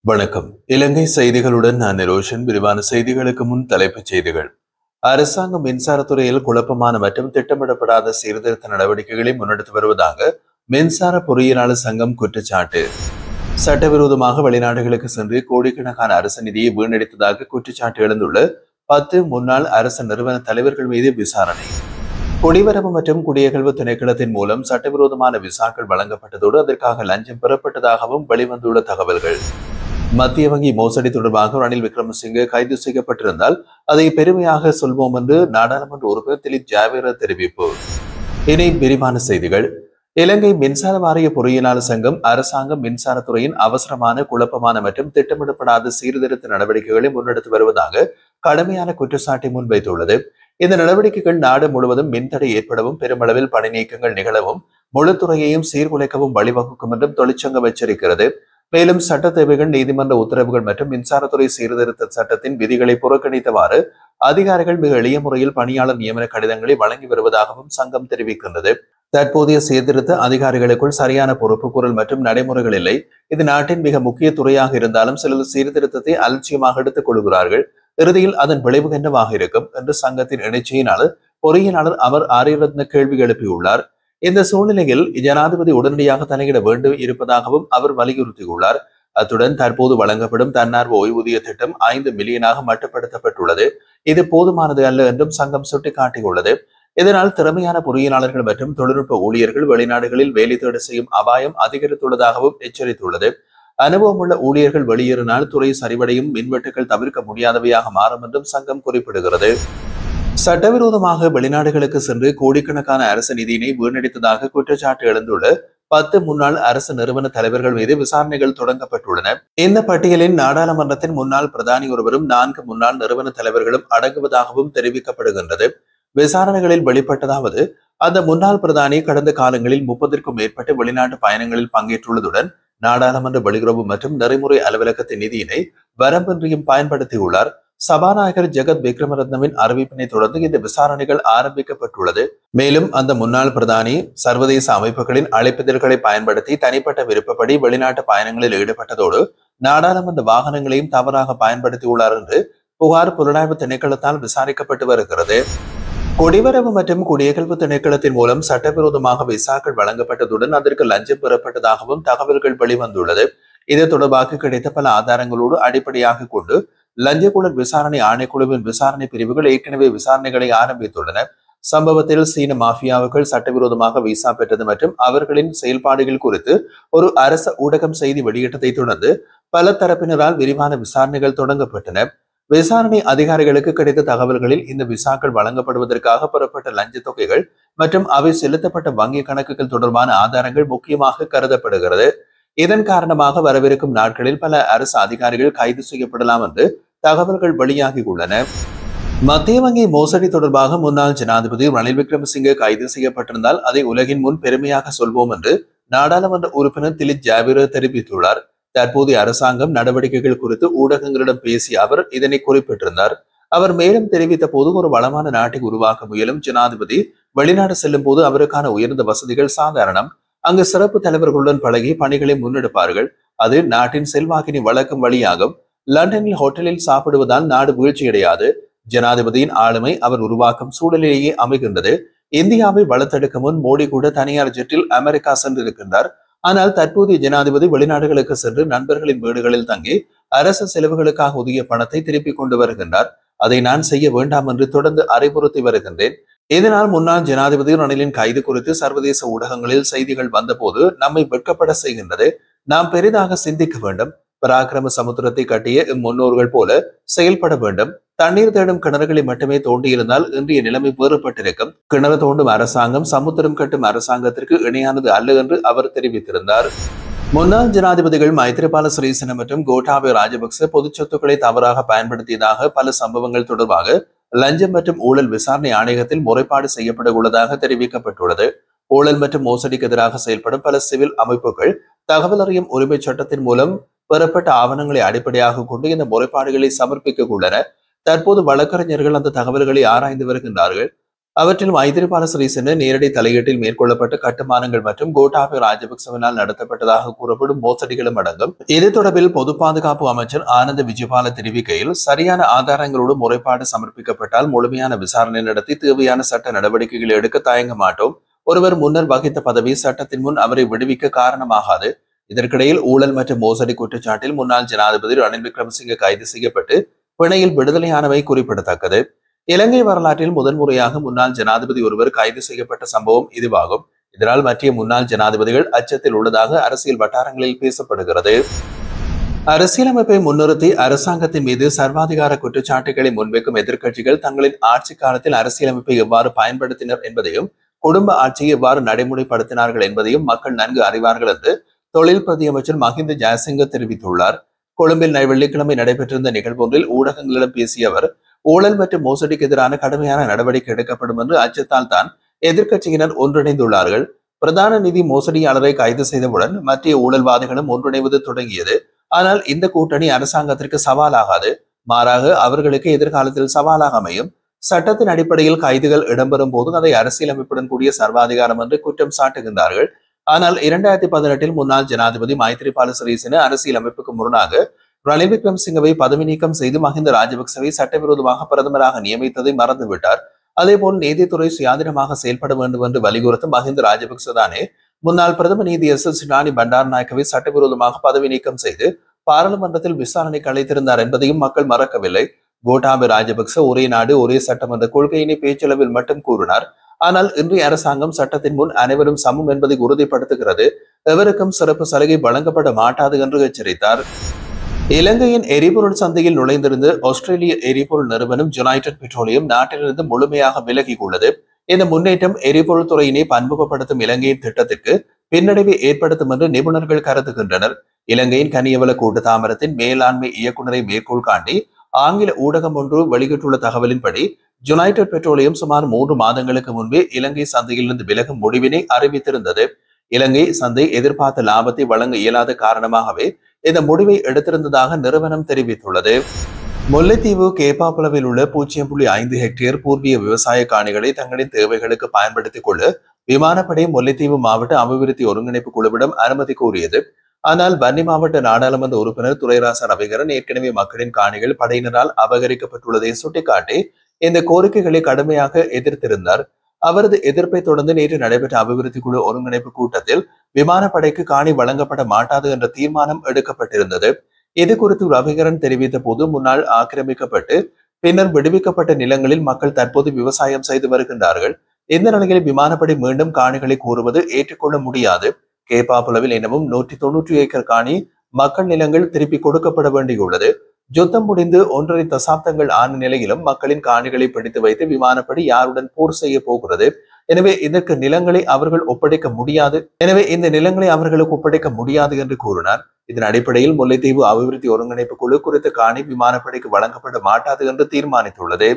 வணக்கம். இலங்கை செய்திகளுடன் நான் நிரோஷன். விரிவான செய்திகளுக்கு முன் தலைப்புச் செய்திகள். அரசாங்கம் மின்சாரத்துறையில் குழப்பமான மற்றும் திட்டமிடப்படாத சீர்திருத்த நடவடிக்கைகளை முன்னெடுத்து வருவதாக மின்சார பொறியியலாளர் சங்கம் குற்றச்சாட்டு. சட்டவிரோதமாக வெளிநாடுகளுக்கு சென்று கோடிக்கணக்கான அரசு நிதியை வீணடித்ததாக குற்றச்சாட்டு எழுந்துள்ள 10 முன்னாள் அரசு நிறுவன தலைவர்கள் மீது விசாரணை. குடிவரவு மற்றும் குடியகல்வு திணைக்களத்தின் மூலம் சட்டவிரோதமான விசாக்கள் வழங்கப்பட்டதோடு அதற்காக லஞ்சம் பெறப்பட்டதாகவும் வெளிவந்துள்ள தகவல்கள். மத்திய வங்கி மோசடி தொடர்பாக ரணில் விக்ரமசிங்கே கைது செய்யப்பட்டிருந்தால் அதை பெருமையாக சொல்வோம் என்று நாடாளுமன்ற உறுப்பினர் திலீப் ஜாவேர தெரிவிப்பு. இனி விரிவான செய்திகள். இலங்கை மின்சார வாரிய பொறியியலாளர் சங்கம் அரசாங்கம் மின்சாரத்துறையின் அவசரமான, குழப்பமான மற்றும் திட்டமிடப்படாத சீர்திருத்த நடவடிக்கைகளை முன்னெடுத்து வருவதாக கடுமையான குற்றச்சாட்டை முன்வைத்துள்ளது. இந்த நடவடிக்கைகள் நாடு முழுவதும் மின்தடை ஏற்படவும், பெருமளவில் பணி நீக்கங்கள் நிகழவும், முழுத்துறையையும் சீர்குலைக்கவும் வழிவகுக்கும் என்றும் தொழிற்சங்கம் எச்சரிக்கிறது. மேலும் சட்ட தேவைகள், நீதிமன்ற உத்தரவுகள் மற்றும் மின்சாரத்துறை சீர்திருத்த சட்டத்தின் விதிகளை புறக்கணித்தவாறு அதிகாரிகள் மிக எளிய முறையில் பணியாளர் நியமன கடிதங்களை வழங்கி வருவதாகவும் சங்கம் தெரிவிக்கின்றது. தற்போதைய சீர்திருத்த அதிகாரிகளுக்குள் சரியான பொறுப்பு குரல் மற்றும் நடைமுறைகள் இல்லை. இது நாட்டின் மிக முக்கிய துறையாக இருந்தாலும் சிலர் சீர்திருத்தத்தை அலட்சியமாக எடுத்துக் கொள்கிறார்கள். இறுதியில் அதன் விளைவு என்னவாக இருக்கும் என்று சங்கத்தின் இணைச்செயலாளர் பொறியியலாளர் அமர் ஆரியரத்ன கேள்வி எழுப்பியுள்ளார். இந்த சூழ்நிலையில் ஜனாதிபதி உடனடியாக தலையிட வேண்டும் இருப்பதாகவும் அவர் வலியுறுத்தியுள்ளார். அத்துடன் தற்போது வழங்கப்படும் தன்னார்வ ஓய்வூதிய திட்டம் 5 மில்லியனாக மட்டுப்படுத்தப்பட்டுள்ளது. இது போதுமானது அல்ல என்றும் சங்கம் சுட்டிக்காட்டியுள்ளது. இதனால் திறமையான பொறியியலாளர்கள் மற்றும் தொழில்நுட்ப ஊழியர்கள் வெளிநாடுகளில் வேலை தேட செய்யும் அபாயம் அதிகரித்துள்ளதாகவும் எச்சரித்துள்ளது. அனுபவமுள்ள ஊழியர்கள் வெளியேறினால் துறை சரிவடையும், மின்வெட்டுகள் தவிர்க்க முடியாதவையாக மாறும் என்றும் சங்கம் குறிப்பிடுகிறது. சட்டவிரோதமாக வெளிநாடுகளுக்கு சென்று கோடிக்கணக்கான அரசு நிதியினை வீணடித்ததாக குற்றச்சாட்டு எழுந்துள்ள 10 முன்னாள் அரசு நிறுவன தலைவர்கள் மீது விசாரணைகள் தொடங்கப்பட்டுள்ளன. இந்த பட்டியலின் நாடாளுமன்றத்தின் முன்னாள் பிரதானி ஒருவரும் 4 முன்னாள் நிறுவன தலைவர்களும் அடங்குவதாகவும் தெரிவிக்கப்படுகின்றது. விசாரணைகளில் வெளிப்பட்டதாவது, அந்த முன்னாள் பிரதானி கடந்த காலங்களில் 30க்கும் மேற்பட்ட வெளிநாட்டு பயணங்களில் பங்கேற்றுள்ளதுடன் நாடாளுமன்ற வெளியுறவு மற்றும் நெறிமுறை அலுவலகத்தின் நிதியினை வரம்பின்றியும் பயன்படுத்தியுள்ளார். சபாநாயகர் ஜெகத் விக்ரமரத்னவின் அறிவிப்பினை தொடர்ந்து இந்த விசாரணைகள் ஆரம்பிக்கப்பட்டுள்ளது. மேலும் அந்த முன்னாள் பிரதானி சர்வதேச அமைப்புகளின் அழைப்பிதழ்களை பயன்படுத்தி தனிப்பட்ட விருப்பப்படி வெளிநாட்டு பயணங்களில் ஈடுபட்டதோடு நாடாளுமன்ற வாகனங்களையும் தவறாக பயன்படுத்தியுள்ளார் என்று புகார் புலனாய்வு திணைக்களத்தால் விசாரிக்கப்பட்டு வருகிறது. குடிவரவு மற்றும் குடியகல்வு திணைக்களத்தின் மூலம் சட்டவிரோதமாக விசாக்கள் வழங்கப்பட்டதுடன் அதற்கு லஞ்சம் பெறப்பட்டதாகவும் தகவல்கள் வெளிவந்துள்ளது. இது தொடர்பாக கிடைத்த பல ஆதாரங்களோடு அடிப்படையாக கொண்டு லஞ்சக்குழல் விசாரணை ஆணைக்குழுவின் விசாரணை பிரிவுகள் ஏற்கனவே விசாரணைகளை ஆரம்பித்துள்ளன. சம்பவத்தில் சீன மாஃபியாவுகள் சட்டவிரோதமாக விசா பெற்றது மற்றும் அவர்களின் செயல்பாடுகள் குறித்து ஒரு அரச ஊடகம் செய்தி வெளியிட்டதை தொடர்ந்து பல தரப்பினரால் விரிவான விசாரணைகள் தொடங்கப்பட்டன. விசாரணை அதிகாரிகளுக்கு கிடைத்த தகவல்களில் இந்த விசாக்கள் வழங்கப்படுவதற்காக பெறப்பட்ட லஞ்ச தொகைகள் மற்றும் அவை செலுத்தப்பட்ட வங்கி கணக்குகள் தொடர்பான ஆதாரங்கள் முக்கியமாக கருதப்படுகிறது. இதன் காரணமாக வரவிருக்கும் நாட்களில் பல அரசு அதிகாரிகள் கைது செய்யப்படலாம் என்று தகவல்கள் வெளியாகியுள்ளன. மத்திய வங்கி மோசடி தொடர்பாக முன்னாள் ஜனாதிபதி ரணில் விக்ரமசிங்கே கைது செய்யப்பட்டிருந்தால் அதை உலகின் முன் பெருமையாக சொல்வோம் என்று நாடாளுமன்ற உறுப்பினர் திலீப் ஜாவேர தெரிவித்துள்ளார். தற்போதைய அரசாங்கம் நடவடிக்கைகள் குறித்து ஊடகங்களிடம் பேசிய அவர் இதனை குறிப்பிட்டிருந்தார். அவர் மேலும் தெரிவித்த போது, ஒரு வளமான நாட்டை உருவாக்க முயலும் ஜனாதிபதி வெளிநாடு செல்லும் போது அவருக்கான உயர்ந்த வசதிகள் சாதாரணம். அங்கு சிறப்பு தலைவர்களுடன் பழகி பணிகளை முன்னெடுப்பார்கள். அது நாட்டின் செல்வாக்கினை வளர்க்கும் வழியாகும். லண்டனில் ஹோட்டலில் சாப்பிடுவதால் நாடு வீழ்ச்சியடையாது. ஜனாதிபதியின் ஆளுமை அவர் உருவாக்கும் சூழலிலேயே அமைகின்றது. இந்தியாவை வளர்த்தெடுக்க முன் மோடி கூட தனியார் ஜெட்டில் அமெரிக்கா சென்றிருக்கின்றார். ஆனால் தற்போதைய ஜனாதிபதி வெளிநாடுகளுக்கு சென்று நண்பர்களின் வீடுகளில் தங்கி அரசு செலவுகளுக்காக ஒதுக்கிய பணத்தை திருப்பிக் கொண்டு வருகின்றார். அதை நான் செய்ய வேண்டாம் என்று தொடர்ந்து அறிவுறுத்தி வருகின்றேன். இதனால் முன்னாள் ஜனாதிபதி ரணிலின் கைது குறித்து சர்வதேச ஊடகங்களில் செய்திகள் வந்தபோது நம்மை வெட்கப்பட செய்கின்றது. நாம் பெரிதாக சிந்திக்க வேண்டும். பராக்கிரம சமுத்திரத்தை கட்டிய முன்னோர்கள் போல செயல்பட வேண்டும். தண்ணீர் தேடும் கிணறுகளை மட்டுமே தோண்டியிருந்தால் இன்றைய நிலைமை வேறுபட்டிருக்கும். கிணறு தோண்டும் அரசாங்கம் சமுத்திரம் கட்டும் அரசாங்கத்திற்கு இணையானது அல்ல என்று அவர் தெரிவித்திருந்தார். முன்னாள் ஜனாதிபதிகள் மைத்ரிபால சிறிசேன மற்றும் கோட்டாபய ராஜபக்ச பொது சொத்துக்களை தவறாக பயன்படுத்தியதாக பல சம்பவங்கள் தொடர்பாக லஞ்சம் மற்றும் ஊழல் விசாரணை ஆணையத்தில் முறைப்பாடு செய்யப்பட உள்ளதாக தெரிவிக்கப்பட்டுள்ளது. ஊழல் மற்றும் மோசடிக்கு எதிராக செயல்படும் பல சிவில் அமைப்புகள் தகவல் அறியும் உரிமை சட்டத்தின் மூலம் பெறப்பட்ட ஆவணங்களை அடிப்படையாக கொண்டு இந்த முறைப்பாடுகளை சமர்ப்பிக்க உள்ளன. தற்போது வழக்கறிஞர்கள் அந்த தகவல்களை ஆராய்ந்து வருகின்றார்கள். அவற்றில் மைத்திரிபால சிறிசேன நேரடி தலையீட்டில் மேற்கொள்ளப்பட்ட கட்டுமானங்கள் மற்றும் கோட்டாபய ராஜபக்சவினால் நடத்தப்பட்டதாக கூறப்படும் மோசடிகளும் அடங்கும். இது தொடர்பில் பொது பாதுகாப்பு அமைச்சர் ஆனந்த விஜயபால தெரிவிக்கையில், சரியான ஆதாரங்களோடு முறைப்பாடு சமர்ப்பிக்கப்பட்டால் முழுமையான விசாரணை நடத்தி தேவையான சட்ட நடவடிக்கைகளை எடுக்க தயங்க மாட்டோம். ஒருவர் முன்னர் வகித்த பதவி சட்டத்தின் முன் அவரை விடுவிக்க காரணமாகாது. இதற்கிடையில் ஊழல் மற்றும் மோசடி குற்றச்சாட்டில் முன்னாள் ஜனாதிபதி ரணில் விக்ரமசிங்கே கைது செய்யப்பட்டு பிணையில் விடுதலையானவை குறிப்பிடத்தக்கது. இலங்கை வரலாற்றில் முதன்முறையாக முன்னாள் ஜனாதிபதி ஒருவர் கைது செய்யப்பட்ட சம்பவம் இதுவாகும். இதனால் மத்திய முன்னாள் ஜனாதிபதிகள் அச்சத்தில் உள்ளதாக அரசியல் வட்டாரங்களில் பேசப்படுகிறது. அரசியலமைப்பை முன்னிறுத்தி அரசாங்கத்தின் மீது சர்வாதிகார குற்றச்சாட்டுகளை முன்வைக்கும் எதிர்க்கட்சிகள் தங்களின் ஆட்சி காலத்தில் அரசியலமைப்பை எவ்வாறு பயன்படுத்தினர் என்பதையும் குடும்ப ஆட்சியை எவ்வாறு நடைமுறைப்படுத்தினார்கள் என்பதையும் மக்கள் நன்கு அறிவார்கள் என்று தொழில் பிரதி அமைச்சர் மஹிந்த ஜெயசிங்க தெரிவித்துள்ளார். கொழும்பில் வெள்ளிக்கிழமை நடைபெற்றிருந்த நிகழ்வொன்றில் ஊடகங்களிடம் பேசிய அவர், ஊழல் மற்றும் மோசடிக்கு எதிரான கடுமையான நடவடிக்கை எடுக்கப்படும் என்று அச்சத்தால் தான் எதிர்க்கட்சியினர் ஒன்றிணைந்துள்ளார்கள். பிரதான நிதி மோசடியாளரை கைது செய்தவுடன் மத்திய ஊழல்வாதிகளும் ஒன்றிணைவது தொடங்கியது. ஆனால் இந்த கூட்டணி அரசாங்கத்திற்கு சவாலாகாது, மாறாக அவர்களுக்கு எதிர்காலத்தில் சவாலாக அமையும். சட்டத்தின் அடிப்படையில் கைதுகள் இடம்பெறும் போது அதை அரசியலமைப்புடன் கூடிய சர்வாதிகாரம் என்று குற்றம் சாட்டுகின்றார்கள். ஆனால் 2018 முன்னாள் ஜனாதிபதி மைத்திரிபால சிறிசேன அரசியலமைப்புக்கு முரணாக ரணில் விக்ரமசிங்கவை பதவி நீக்கம் செய்து மஹிந்த ராஜபக்சவை சட்டவிரோதமாக பிரதமராக நியமித்ததை மறந்துவிட்டார். அதேபோல் நீதித்துறை சுயாதீனமாக செயல்பட வேண்டும் என்று வலியுறுத்தும் மஹிந்த ராஜபக்ச தானே முன்னாள் பிரதம நீதி சிராணி பண்டாரநாயக்கவை சட்டவிரோதமாக பதவி நீக்கம் செய்து பாராளுமன்றத்தில் விசாரணைக்கு அழைத்திருந்தார் என்பதையும் மக்கள் மறக்கவில்லை. கோட்டாபய ராஜபக்ச ஒரே நாடு ஒரே சட்டம் என்ற கொள்கையினை பேச்சளவில் மட்டும் கூறினார். ஆனால் இன்றைய அரசாங்கம் சட்டத்தின் முன் அனைவரும் சமம் என்பதை உறுதிப்படுத்துகிறது. எவருக்கும் சிறப்பு சலுகை வழங்கப்பட மாட்டாது என்று எச்சரித்தார். இலங்கையின் எரிபொருள் சந்தையில் நுழைந்திருந்து ஆஸ்திரேலிய எரிபொருள் நிறுவனம் யுனைடெட் பெட்ரோலியம் நாட்டிலிருந்து முழுமையாக விலகிக் உள்ளது. இந்த முன்னேற்றம் எரிபொருள் துறையினை பன்முகப்படுத்தும் இலங்கையின் திட்டத்திற்கு பின்னடைவை ஏற்படுத்தும் என்று நிபுணர்கள் கருதுகின்றனர். இலங்கையின் கனியவள கூட்டு தாமரத்தின் மேலாண்மை இயக்குநரை மேற்கோள் காட்டி ஆங்கில ஊடகம் ஒன்று வெளியிட்டுள்ள தகவலின்படி, யுனைடெட் பெட்ரோலியம் சுமார் 3 மாதங்களுக்கு முன்பே இலங்கை சந்தையிலிருந்து விலகும் முடிவினை அறிவித்திருந்தது. இலங்கை சந்தை எதிர்பார்த்த லாபத்தை வழங்க இயலாத காரணமாகவே இந்த முடிவை எடுத்திருந்ததாக நிறுவனம் தெரிவித்துள்ளது. முல்லைத்தீவு கேப்பாப்புலவில் உள்ள 0.5 ஹெக்டேர் பூர்வீக விவசாய காணிகளை தங்களின் தேவைகளுக்கு பயன்படுத்திக் கொள்ள விமானப்படை முல்லைத்தீவு மாவட்ட அபிவிருத்தி ஒருங்கிணைப்பு குழுவிடம் அனுமதி கோரியது. ஆனால் வன்னி மாவட்ட நாடாளுமன்ற உறுப்பினர் துரைராசா ரவிகரன் ஏற்கனவே மக்களின் காணிகள் படையினரால் அபகரிக்கப்பட்டுள்ளதை சுட்டிக்காட்டி இந்த கோரிக்கைகளை கடுமையாக எதிர்த்திருந்தார். அவரது எதிர்ப்பை தொடர்ந்து நேற்று நடைபெற்ற அபிவிருத்தி குழு ஒருங்கிணைப்பு கூட்டத்தில் விமானப்படைக்கு காணி வழங்கப்பட மாட்டாது என்ற தீர்மானம் எடுக்கப்பட்டிருந்தது. இது குறித்து ரவிகரன் தெரிவித்த போது, முன்னால் ஆக்கிரமிக்கப்பட்டு பின்னர் விடுவிக்கப்பட்ட நிலங்களில் மக்கள் தற்போது விவசாயம் செய்து வருகின்றார்கள். இந்த நிலையில் விமானப்படை மீண்டும் காணிகளை கோருவது ஏற்றுக்கொள்ள முடியாது. கேப்பாப்புலவில் இன்னமும் 190 ஏக்கர் காணி மக்கள் நிலங்கள் திருப்பி கொடுக்கப்பட வேண்டியுள்ளது. யுத்தம் முடிந்து 1.5 தசாப்தங்கள் ஆன நிலையிலும் மக்களின் காணிகளை பிடித்து வைத்து விமானப்படி யாருடன் போர் செய்ய போகிறது? எனவே இதற்கு நிலங்களை அவர்கள் ஒப்படைக்க முடியாது இந்த நிலங்களை அவர்களுக்கு ஒப்படைக்க முடியாது என்று கூறினார். இதன் அடிப்படையில் முல்லைத்தீவு அபிவிருத்தி ஒருங்கிணைப்பு குழு குறித்த காணி விமானப்படைக்கு வழங்கப்பட மாட்டாது என்று தீர்மானித்துள்ளது.